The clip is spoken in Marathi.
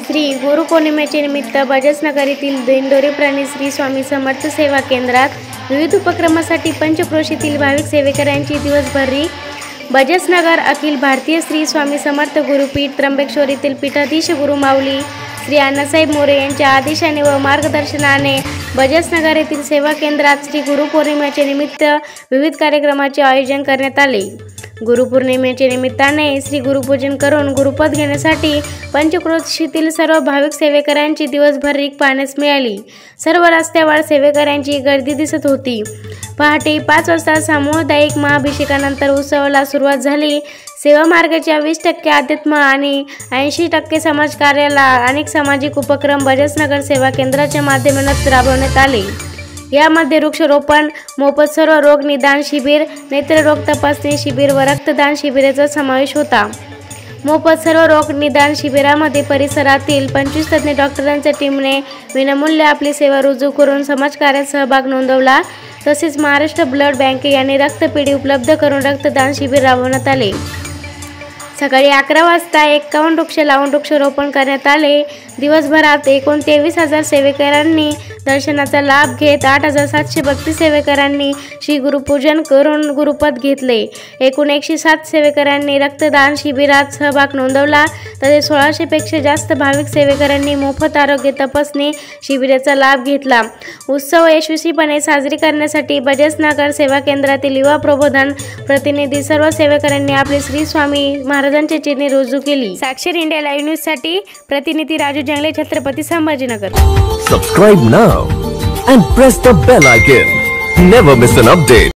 श्री गुरुपौर्णिमेचे निमित्त बजाजनगर येथील दिंडोरी प्राणी श्री स्वामी समर्थ सेवा केंद्रात विविध उपक्रमासाठी पंचक्रोशीतील भाविक सेवेकऱ्यांची दिवसभरी बजाजनगर अखिल भारतीय श्री स्वामी समर्थ गुरुपीठ त्र्यंबकेश्वर येथील पीठाधीश गुरु माऊली श्री अण्णासाहेब मोरे यांच्या आदेशाने व मार्गदर्शनाने बजाजनगर येथील सेवा केंद्रात श्री गुरुपौर्णिमेचे निमित्त विविध कार्यक्रमाचे आयोजन करण्यात आले। गुरुपौर्णिमेच्या निमित्ताने श्री गुरुपूजन करून गुरुपद घेण्यासाठी पंचक्रोशीतील सर्व भाविक सेवेकऱ्यांची दिवसभर रीघ पाहण्यास मिळाली। सर्व रस्त्यावर सेवेकऱ्यांची गर्दी दिसत होती। पहाटे 5 वाजता सामुदायिक महाअभिषेकानंतर उत्सवाला सुरुवात झाली। सेवा मार्गाच्या 20% अध्यात्म आणि 80% समाजकार्याला अनेक सामाजिक उपक्रम बजाजनगर सेवा केंद्राच्या माध्यमातून राबवण्यात आले। यामध्ये वृक्षारोपण, मोफत सर्व रोग निदान शिबिर, नेत्ररोग तपासणी शिबिर व रक्तदान शिबिराचा समावेश होता। मोफत सर्व रोग निदान शिबिरामध्ये परिसरातील 25 तज्ञ डॉक्टरांच्या टीमने विनामूल्य आपली सेवा रुजू करून समाजकार्यात सहभाग नोंदवला। तसेच महाराष्ट्र ब्लड बँक यांनी रक्तपेढी उपलब्ध करून रक्तदान शिबिर राबवण्यात आले। सकाळी 11 वाजता 51 वृक्ष लावून वृक्षारोपण करण्यात आले। दिवसभरात एकूण 23,000 सेवेकरांनी दर्शनाचा लाभ घेत 8,732 सेवेकरांनी श्री गुरुपूजन करून गुरुपद घेतले। एकूण 107 सेवेकरांनी रक्तदान शिबिरात सहभाग नोंदवला। तसेच 1600 पेक्षा जास्त भाविक सेवेकरांनी मोफत आरोग्य तपासणी शिबिराचा लाभ घेतला। उत्सव यशस्वीपणे साजरी करण्यासाठी बजाजनगर सेवा केंद्रातील युवा प्रबोधन प्रतिनिधी सर्व सेवेकरांनी आपली श्री स्वामी महाराजांची चिन्हे रुजू केली। साक्षर इंडिया लाईव्ह न्यूज साठी प्रतिनिधी राजू जंगले, Chhatrapati Sambhajinagar. Subscribe now and press the bell icon. Never miss an update.